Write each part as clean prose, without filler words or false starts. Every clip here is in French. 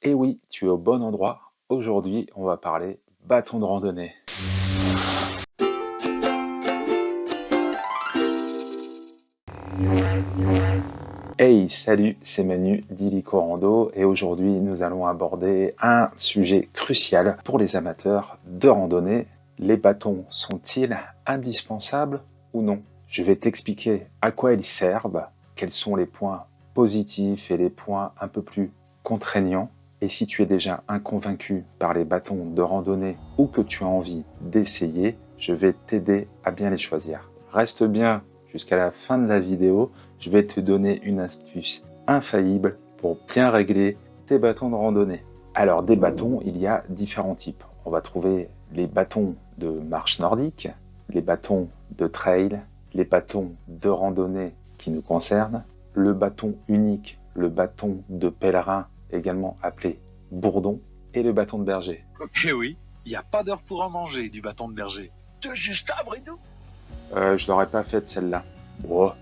Et oui, tu es au bon endroit. Aujourd'hui, on va parler bâton de randonnée. Hey, salut, c'est Manu d'Illico Rando et aujourd'hui nous allons aborder un sujet crucial pour les amateurs de randonnée. Les bâtons sont-ils indispensables ou non? Je vais t'expliquer à quoi ils servent, quels sont les points positifs et les points un peu plus contraignants. Et si tu es déjà inconvaincu par les bâtons de randonnée ou que tu as envie d'essayer, je vais t'aider à bien les choisir. Reste bien jusqu'à la fin de la vidéo, je vais te donner une astuce infaillible pour bien régler tes bâtons de randonnée. Alors des bâtons, il y a différents types. On va trouver les bâtons de marche nordique, les bâtons de trail, les bâtons de randonnée qui nous concernent, le bâton unique, le bâton de pèlerin, également appelé bourdon, et le bâton de berger. Eh oui, il n'y a pas d'heure pour en manger du bâton de berger. Tout juste à Bridou. Je l'aurais pas faite celle-là. Bon,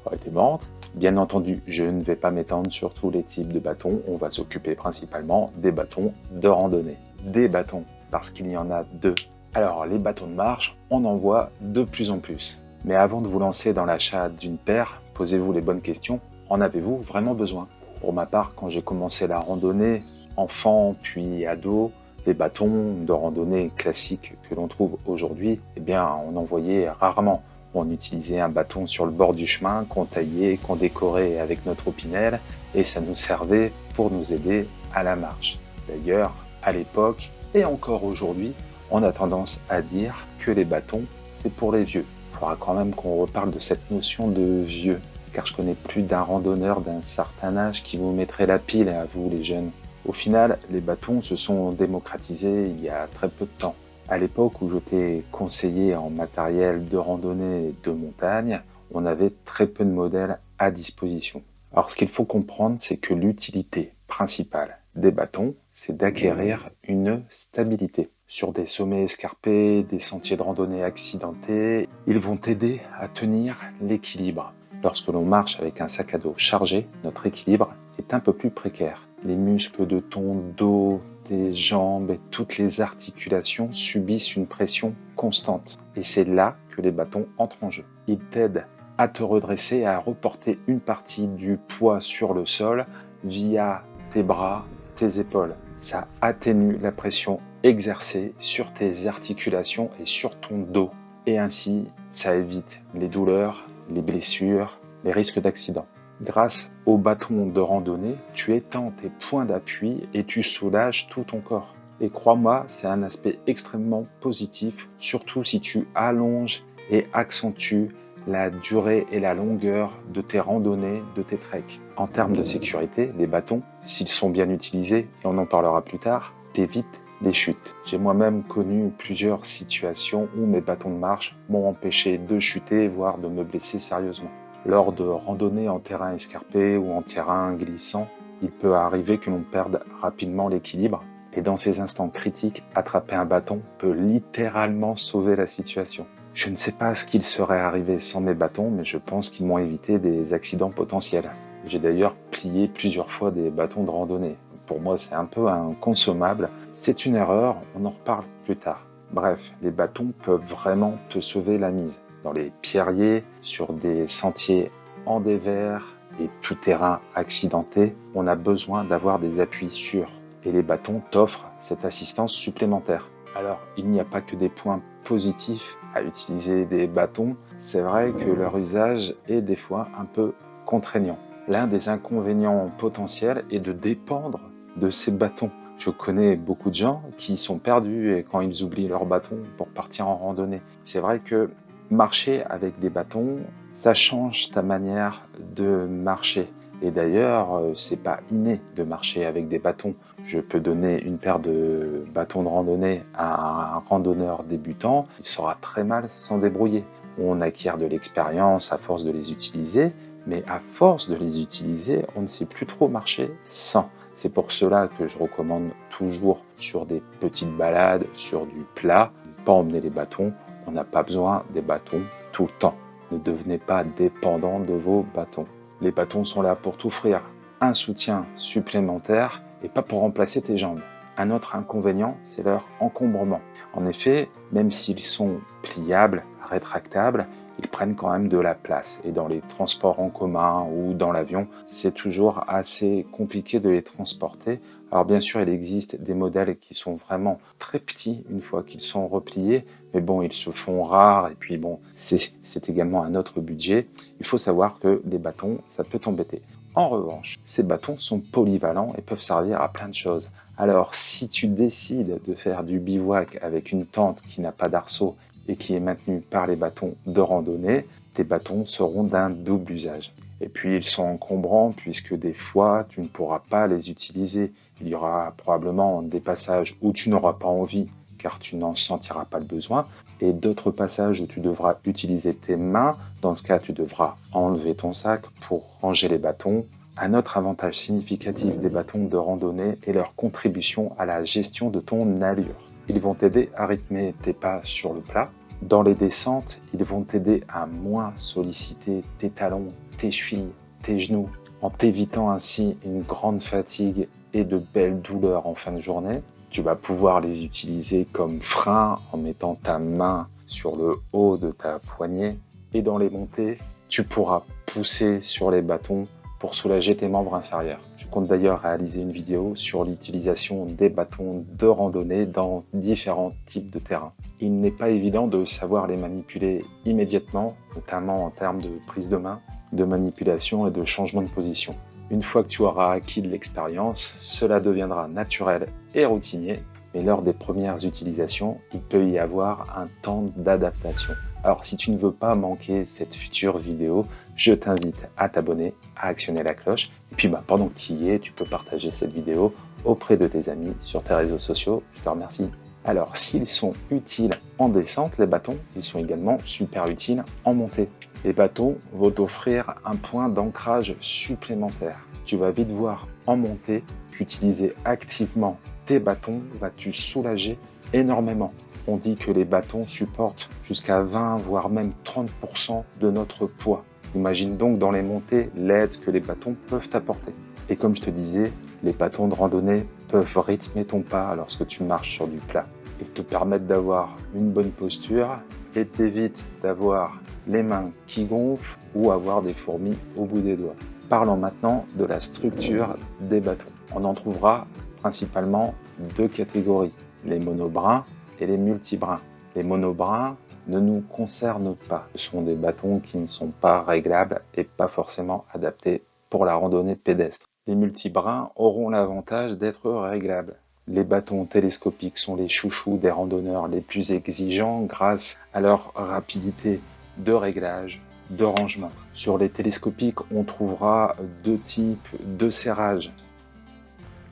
aurait été marrante. Bien entendu, je ne vais pas m'étendre sur tous les types de bâtons. On va s'occuper principalement des bâtons de randonnée. Des bâtons, parce qu'il y en a deux. Alors, les bâtons de marche, on en voit de plus en plus. Mais avant de vous lancer dans l'achat d'une paire, posez-vous les bonnes questions. En avez-vous vraiment besoin? Pour ma part, quand j'ai commencé la randonnée, enfant puis ado, les bâtons de randonnée classiques que l'on trouve aujourd'hui, eh bien, on en voyait rarement. On utilisait un bâton sur le bord du chemin qu'on taillait, qu'on décorait avec notre opinel et ça nous servait pour nous aider à la marche. D'ailleurs, à l'époque et encore aujourd'hui, on a tendance à dire que les bâtons, c'est pour les vieux. Il faudra quand même qu'on reparle de cette notion de vieux, car je connais plus d'un randonneur d'un certain âge qui vous mettrait la pile à vous les jeunes. Au final, les bâtons se sont démocratisés il y a très peu de temps. À l'époque où j'étais conseiller en matériel de randonnée de montagne, on avait très peu de modèles à disposition. Alors ce qu'il faut comprendre, c'est que l'utilité principale des bâtons, c'est d'acquérir une stabilité. Sur des sommets escarpés, des sentiers de randonnée accidentés, ils vont aider à tenir l'équilibre. Lorsque l'on marche avec un sac à dos chargé, notre équilibre est un peu plus précaire. Les muscles de ton dos, tes jambes et toutes les articulations subissent une pression constante. Et c'est là que les bâtons entrent en jeu. Ils t'aident à te redresser, à reporter une partie du poids sur le sol via tes bras, tes épaules. Ça atténue la pression exercée sur tes articulations et sur ton dos. Et ainsi, ça évite les douleurs, les blessures, les risques d'accident. Grâce au bâton de randonnée, tu étends tes points d'appui et tu soulages tout ton corps. Et crois-moi, c'est un aspect extrêmement positif, surtout si tu allonges et accentues la durée et la longueur de tes randonnées, de tes treks. En termes de sécurité, les bâtons, s'ils sont bien utilisés, et on en parlera plus tard, t'évitent les chutes. J'ai moi-même connu plusieurs situations où mes bâtons de marche m'ont empêché de chuter, voire de me blesser sérieusement. Lors de randonnées en terrain escarpé ou en terrain glissant, il peut arriver que l'on perde rapidement l'équilibre. Et dans ces instants critiques, attraper un bâton peut littéralement sauver la situation. Je ne sais pas ce qu'il serait arrivé sans mes bâtons, mais je pense qu'ils m'ont évité des accidents potentiels. J'ai d'ailleurs plié plusieurs fois des bâtons de randonnée. Pour moi, c'est un peu inconsommable. C'est une erreur, on en reparle plus tard. Bref, les bâtons peuvent vraiment te sauver la mise. Dans les pierriers, sur des sentiers en dévers et tout terrain accidenté, on a besoin d'avoir des appuis sûrs. Et les bâtons t'offrent cette assistance supplémentaire. Alors, il n'y a pas que des points positifs à utiliser des bâtons. C'est vrai que leur usage est des fois un peu contraignant. L'un des inconvénients potentiels est de dépendre de ces bâtons. Je connais beaucoup de gens qui sont perdus et quand ils oublient leur bâton pour partir en randonnée. C'est vrai que marcher avec des bâtons, ça change ta manière de marcher. Et d'ailleurs, c'est pas inné de marcher avec des bâtons. Je peux donner une paire de bâtons de randonnée à un randonneur débutant, il saura très mal s'en débrouiller. On acquiert de l'expérience à force de les utiliser, mais à force de les utiliser, on ne sait plus trop marcher sans. C'est pour cela que je recommande toujours sur des petites balades, sur du plat, ne pas emmener les bâtons. On n'a pas besoin des bâtons tout le temps. Ne devenez pas dépendant de vos bâtons. Les bâtons sont là pour t'offrir un soutien supplémentaire et pas pour remplacer tes jambes. Un autre inconvénient, c'est leur encombrement. En effet, même s'ils sont pliables, rétractables, ils prennent quand même de la place. Et dans les transports en commun ou dans l'avion, c'est toujours assez compliqué de les transporter. Alors bien sûr, il existe des modèles qui sont vraiment très petits une fois qu'ils sont repliés, mais bon, ils se font rares et puis bon, c'est également un autre budget. Il faut savoir que les bâtons, ça peut t'embêter. En revanche, ces bâtons sont polyvalents et peuvent servir à plein de choses. Alors, si tu décides de faire du bivouac avec une tente qui n'a pas d'arceau et qui est maintenue par les bâtons de randonnée, tes bâtons seront d'un double usage. Et puis, ils sont encombrants puisque des fois, tu ne pourras pas les utiliser. Il y aura probablement des passages où tu n'auras pas envie car tu n'en sentiras pas le besoin, et d'autres passages où tu devras utiliser tes mains. Dans ce cas, tu devras enlever ton sac pour ranger les bâtons. Un autre avantage significatif des bâtons de randonnée est leur contribution à la gestion de ton allure. Ils vont t'aider à rythmer tes pas sur le plat. Dans les descentes, ils vont t'aider à moins solliciter tes talons, tes chevilles, tes genoux, en t'évitant ainsi une grande fatigue et de belles douleurs en fin de journée. Tu vas pouvoir les utiliser comme frein en mettant ta main sur le haut de ta poignée. Et dans les montées, tu pourras pousser sur les bâtons pour soulager tes membres inférieurs. Je compte d'ailleurs réaliser une vidéo sur l'utilisation des bâtons de randonnée dans différents types de terrains. Il n'est pas évident de savoir les manipuler immédiatement, notamment en termes de prise de main, de manipulation et de changement de position. Une fois que tu auras acquis de l'expérience, cela deviendra naturel et routinier, mais lors des premières utilisations, il peut y avoir un temps d'adaptation. Alors si tu ne veux pas manquer cette future vidéo, je t'invite à t'abonner, à actionner la cloche, et puis pendant que tu y es, tu peux partager cette vidéo auprès de tes amis sur tes réseaux sociaux. Je te remercie. Alors s'ils sont utiles en descente, les bâtons, ils sont également super utiles en montée. Les bâtons vont t'offrir un point d'ancrage supplémentaire. Tu vas vite voir en montée qu'utiliser activement tes bâtons va te soulager énormément. On dit que les bâtons supportent jusqu'à 20 voire même 30% de notre poids. Imagine donc dans les montées l'aide que les bâtons peuvent t'apporter. Et comme je te disais, les bâtons de randonnée peuvent rythmer ton pas lorsque tu marches sur du plat. Ils te permettent d'avoir une bonne posture et t'évitent d'avoir les mains qui gonflent ou avoir des fourmis au bout des doigts. Parlons maintenant de la structure des bâtons. On en trouvera principalement deux catégories, les monobrins et les multibrins. Les monobrins ne nous concernent pas. Ce sont des bâtons qui ne sont pas réglables et pas forcément adaptés pour la randonnée pédestre. Les multibrins auront l'avantage d'être réglables. Les bâtons télescopiques sont les chouchous des randonneurs les plus exigeants grâce à leur rapidité de réglage, de rangement. Sur les télescopiques, on trouvera deux types de serrage.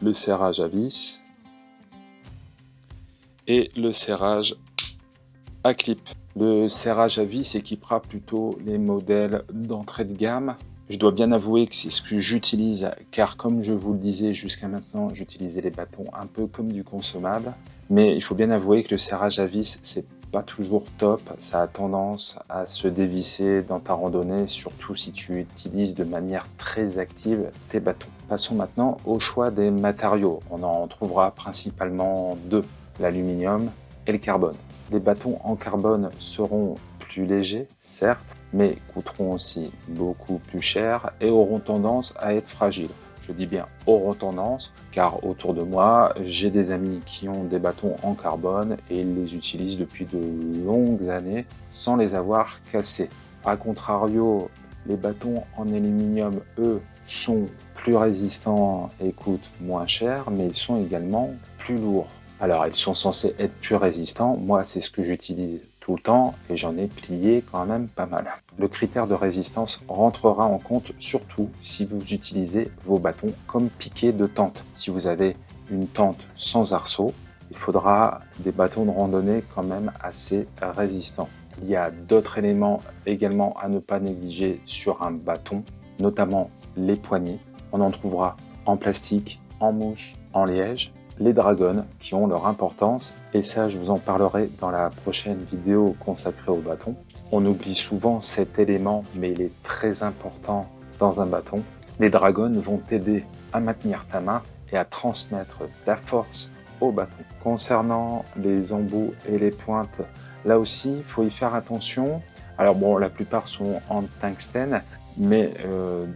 Le serrage à vis et le serrage à clip. Le serrage à vis équipera plutôt les modèles d'entrée de gamme. Je dois bien avouer que c'est ce que j'utilise car comme je vous le disais jusqu'à maintenant, j'utilisais les bâtons un peu comme du consommable. Mais il faut bien avouer que le serrage à vis, c'est pas toujours top. Ça a tendance à se dévisser dans ta randonnée, surtout si tu utilises de manière très active tes bâtons. Passons maintenant au choix des matériaux. On en trouvera principalement deux, l'aluminium et le carbone. Les bâtons en carbone seront plus légers, certes, mais coûteront aussi beaucoup plus cher et auront tendance à être fragiles. Je dis bien auront tendance, car autour de moi, j'ai des amis qui ont des bâtons en carbone et ils les utilisent depuis de longues années sans les avoir cassés. A contrario, les bâtons en aluminium, eux, sont plus résistants et coûtent moins cher, mais ils sont également plus lourds. Alors, ils sont censés être plus résistants. Moi, c'est ce que j'utilise tout le temps et j'en ai plié quand même pas mal. Le critère de résistance rentrera en compte surtout si vous utilisez vos bâtons comme piquets de tente. Si vous avez une tente sans arceau, il faudra des bâtons de randonnée quand même assez résistants. Il y a d'autres éléments également à ne pas négliger sur un bâton, notamment les poignées. On en trouvera en plastique, en mousse, en liège. Les dragons qui ont leur importance et ça je vous en parlerai dans la prochaine vidéo consacrée au bâton. On oublie souvent cet élément mais il est très important dans un bâton. Les dragons vont t'aider à maintenir ta main et à transmettre ta force au bâton. Concernant les embouts et les pointes, là aussi, il faut y faire attention. Alors bon, la plupart sont en tungstène, mais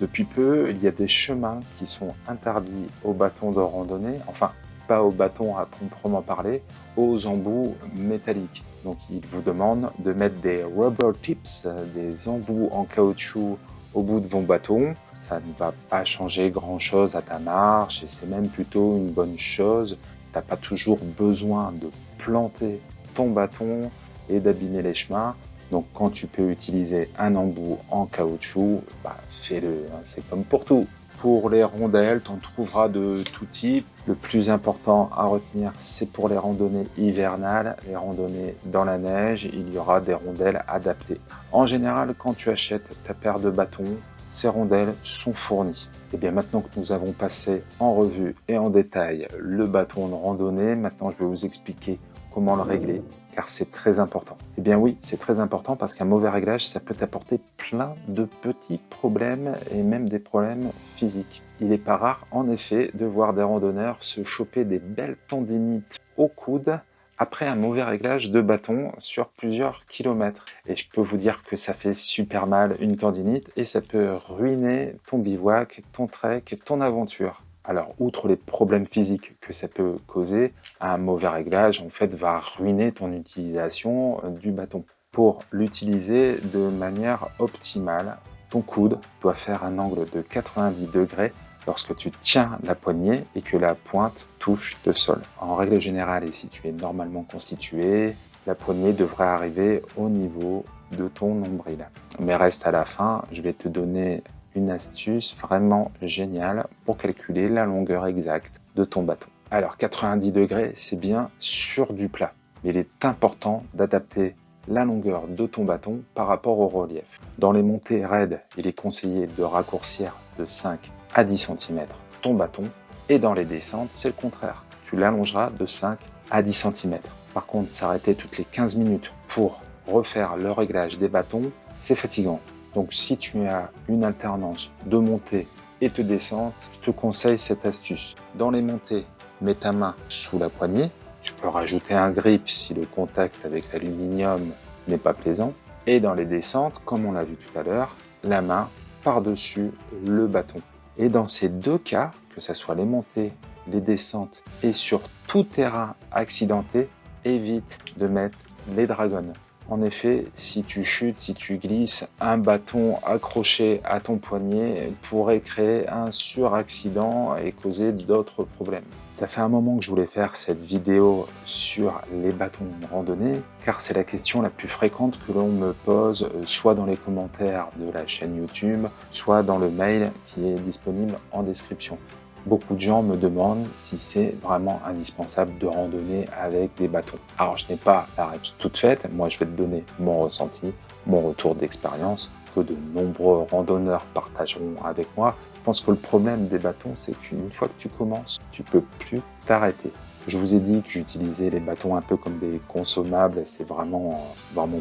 depuis peu, il y a des chemins qui sont interdits aux bâtons de randonnée, enfin, pas aux bâtons à proprement parler, aux embouts métalliques. Donc, ils vous demandent de mettre des rubber tips, des embouts en caoutchouc au bout de vos bâtons. Ça ne va pas changer grand-chose à ta marche et c'est même plutôt une bonne chose. Tu n'as pas toujours besoin de planter ton bâton et d'abîmer les chemins. Donc, quand tu peux utiliser un embout en caoutchouc, fais-le. C'est comme pour tout. Pour les rondelles, tu en trouveras de tout type. Le plus important à retenir, c'est pour les randonnées hivernales, les randonnées dans la neige, il y aura des rondelles adaptées. En général, quand tu achètes ta paire de bâtons, ces rondelles sont fournies. Et bien maintenant que nous avons passé en revue et en détail le bâton de randonnée, maintenant je vais vous expliquer comment le régler, car c'est très important. Eh bien oui, c'est très important parce qu'un mauvais réglage, ça peut apporter plein de petits problèmes et même des problèmes physiques. Il n'est pas rare, en effet, de voir des randonneurs se choper des belles tendinites au coude après un mauvais réglage de bâton sur plusieurs kilomètres. Et je peux vous dire que ça fait super mal une tendinite et ça peut ruiner ton bivouac, ton trek, ton aventure. Alors, outre les problèmes physiques que ça peut causer, un mauvais réglage, en fait, va ruiner ton utilisation du bâton. Pour l'utiliser de manière optimale, ton coude doit faire un angle de 90 degrés lorsque tu tiens la poignée et que la pointe touche le sol. En règle générale, et si tu es normalement constitué, la poignée devrait arriver au niveau de ton nombril. Mais reste à la fin, je vais te donner une astuce vraiment géniale pour calculer la longueur exacte de ton bâton. Alors 90 degrés, c'est bien sur du plat. Mais il est important d'adapter la longueur de ton bâton par rapport au relief. Dans les montées raides, il est conseillé de raccourcir de 5 à 10 cm ton bâton et dans les descentes, c'est le contraire. Tu l'allongeras de 5 à 10 cm. Par contre, s'arrêter toutes les 15 minutes pour refaire le réglage des bâtons, c'est fatigant. Donc si tu as une alternance de montée et de descente, je te conseille cette astuce. Dans les montées, mets ta main sous la poignée. Tu peux rajouter un grip si le contact avec l'aluminium n'est pas plaisant. Et dans les descentes, comme on l'a vu tout à l'heure, la main par-dessus le bâton. Et dans ces deux cas, que ce soit les montées, les descentes et sur tout terrain accidenté, évite de mettre les dragons. En effet, si tu chutes, si tu glisses, un bâton accroché à ton poignet pourrait créer un suraccident et causer d'autres problèmes. Ça fait un moment que je voulais faire cette vidéo sur les bâtons de randonnée, car c'est la question la plus fréquente que l'on me pose, soit dans les commentaires de la chaîne YouTube, soit dans le mail qui est disponible en description. Beaucoup de gens me demandent si c'est vraiment indispensable de randonner avec des bâtons. Alors, je n'ai pas la réponse toute faite. Moi, je vais te donner mon ressenti, mon retour d'expérience, que de nombreux randonneurs partageront avec moi. Je pense que le problème des bâtons, c'est qu'une fois que tu commences, tu peux plus t'arrêter. Je vous ai dit que j'utilisais les bâtons un peu comme des consommables. C'est vraiment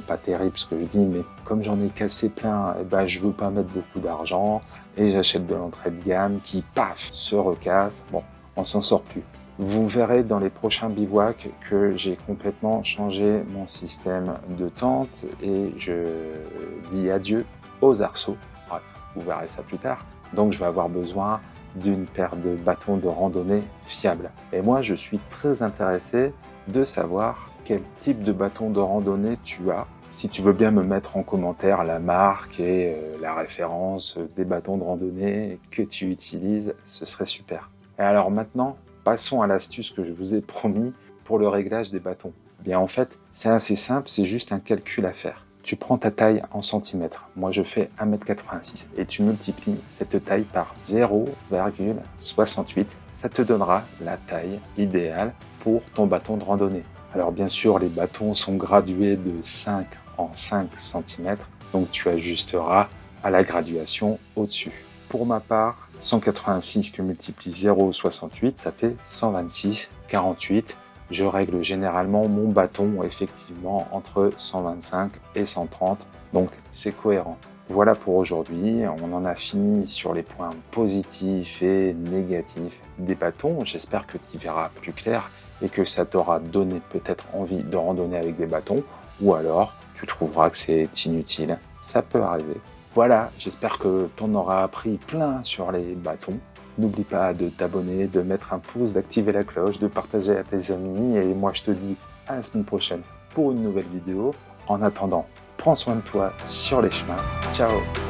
pas terrible ce que je dis, mais comme j'en ai cassé plein, je veux pas mettre beaucoup d'argent et j'achète de l'entrée de gamme qui, paf, se recasse. Bon, on s'en sort plus. Vous verrez dans les prochains bivouacs que j'ai complètement changé mon système de tente et je dis adieu aux arceaux. Bref, vous verrez ça plus tard. Donc je vais avoir besoin d'une paire de bâtons de randonnée fiables. Et moi, je suis très intéressé de savoir quel type de bâton de randonnée tu as. Si tu veux bien me mettre en commentaire la marque et la référence des bâtons de randonnée que tu utilises, ce serait super. Et alors maintenant, passons à l'astuce que je vous ai promis pour le réglage des bâtons. Bien en fait, c'est assez simple, c'est juste un calcul à faire. Tu prends ta taille en centimètres. Moi, je fais 1,86 m et tu multiplies cette taille par 0,68. Ça te donnera la taille idéale pour ton bâton de randonnée. Alors bien sûr, les bâtons sont gradués de 5 en 5 cm, donc tu ajusteras à la graduation au-dessus. Pour ma part, 186 que multiplie 0,68, ça fait 126,48. Je règle généralement mon bâton effectivement entre 125 et 130, donc c'est cohérent. Voilà pour aujourd'hui, on en a fini sur les points positifs et négatifs des bâtons. J'espère que tu y verras plus clair et que ça t'aura donné peut-être envie de randonner avec des bâtons, ou alors tu trouveras que c'est inutile. Ça peut arriver. Voilà, j'espère que tu en auras appris plein sur les bâtons. N'oublie pas de t'abonner, de mettre un pouce, d'activer la cloche, de partager à tes amis, et moi je te dis à la semaine prochaine pour une nouvelle vidéo. En attendant, prends soin de toi sur les chemins. Ciao!